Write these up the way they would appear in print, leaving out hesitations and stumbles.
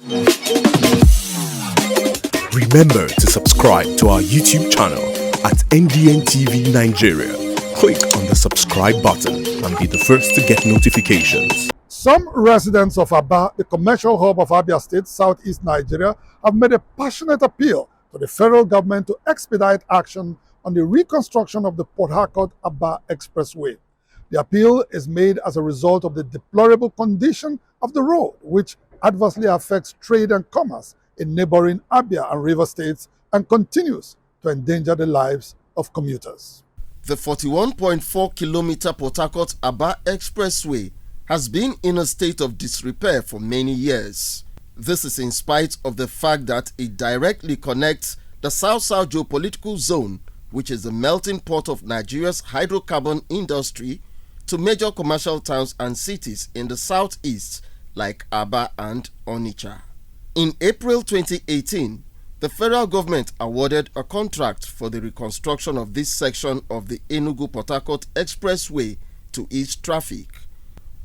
Remember to subscribe to our YouTube channel at NDN TV Nigeria. Click on the subscribe button and be the first to get notifications. Some residents of Aba, the commercial hub of Abia State, southeast Nigeria, have made a passionate appeal to the federal government to expedite action on the reconstruction of the Port Harcourt-Aba Expressway. The appeal is made as a result of the deplorable condition of the road, which adversely affects trade and commerce in neighboring Abia and Rivers states and continues to endanger the lives of commuters. The 41.4-kilometer Port Harcourt-Aba Expressway has been in a state of disrepair for many years. This is in spite of the fact that it directly connects the South-South geopolitical zone, which is the melting pot of Nigeria's hydrocarbon industry, to major commercial towns and cities in the southeast like Aba and Onitsha. In April 2018, the federal government awarded a contract for the reconstruction of this section of the Enugu-Port Harcourt Expressway to ease traffic.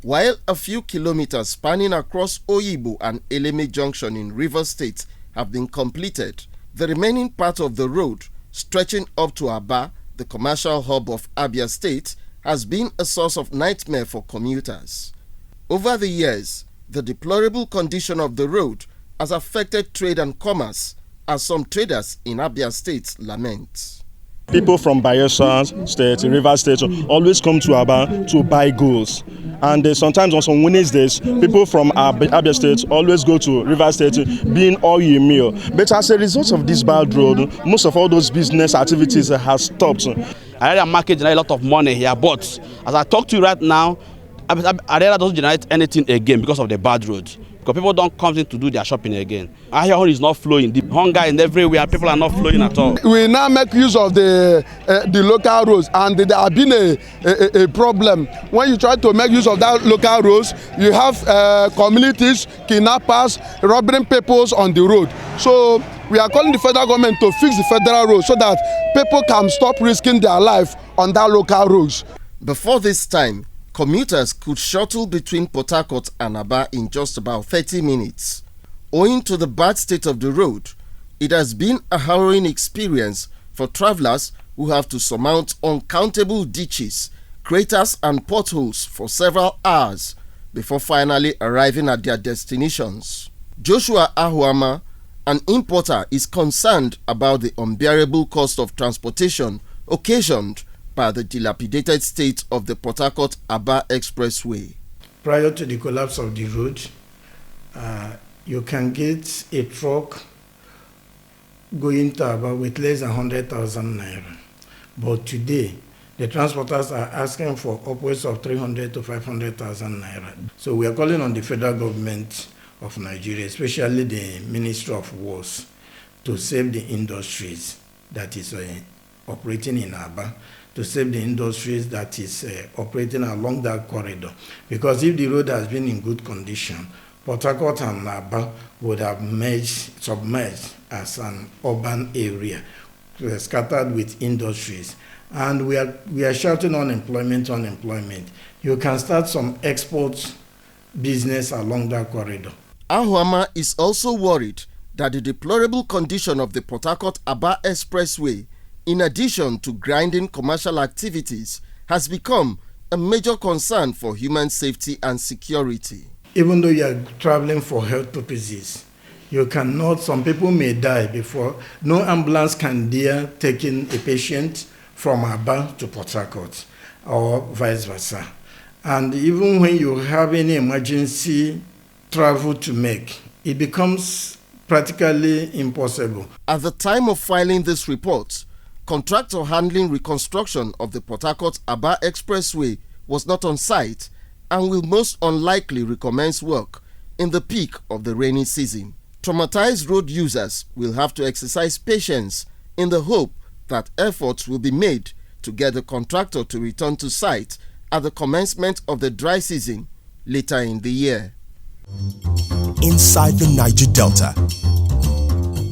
While a few kilometers spanning across Oyibo and Eleme Junction in Rivers State have been completed, the remaining part of the road, stretching up to Aba, the commercial hub of Abia State, has been a source of nightmare for commuters. Over the years, the deplorable condition of the road has affected trade and commerce, as some traders in Abia State lament. People from Bayelsa State, Rivers State, always come to Aba to buy goods. And sometimes on some Wednesdays, people from Abia State always go to Rivers State being oil meal. But as a result of this bad road, most of all those business activities have stopped. I read a market generate a lot of money here, but as I talk to you right now, Arera doesn't generate anything again because of the bad road. Because people don't come in to do their shopping again. Ahihon is not flowing. The hunger is everywhere. People are not flowing at all. We now make use of the local roads, and there have been a problem. When you try to make use of that local roads, you have communities, kidnappers, robbing people on the road. So we are calling the federal government to fix the federal roads so that people can stop risking their life on that local roads. Before this time, commuters could shuttle between Port Harcourt and Aba in just about 30 minutes. Owing to the bad state of the road, it has been a harrowing experience for travelers who have to surmount uncountable ditches, craters and potholes for several hours before finally arriving at their destinations. Joshua Ahuama, an importer, is concerned about the unbearable cost of transportation occasioned by the dilapidated state of the Port Harcourt-Aba Expressway. Prior to the collapse of the road, you can get a truck going to Aba with less than 100,000 naira. But today, the transporters are asking for upwards of 300 to 500,000 naira. So we are calling on the federal government of Nigeria, especially the Ministry of Wars, to save the industries that is operating in Aba, to save the industries that is operating along that corridor. Because if the road has been in good condition, Port Harcourt and Aba would have submerged as an urban area, scattered with industries. And we are shouting unemployment. You can start some export business along that corridor. Ahuama is also worried that the deplorable condition of the Port Harcourt-Aba Expressway, in addition to grinding commercial activities, has become a major concern for human safety and security. Even though you are traveling for health purposes, you cannot, some people may die before, no ambulance can dare taking a patient from Aba to Port Harcourt or vice versa. And even when you have any emergency travel to make, it becomes practically impossible. At the time of filing this report, contractor handling reconstruction of the Port Harcourt-Aba Expressway was not on site and will most unlikely recommence work in the peak of the rainy season. Traumatized road users will have to exercise patience in the hope that efforts will be made to get the contractor to return to site at the commencement of the dry season later in the year. Inside the Niger Delta,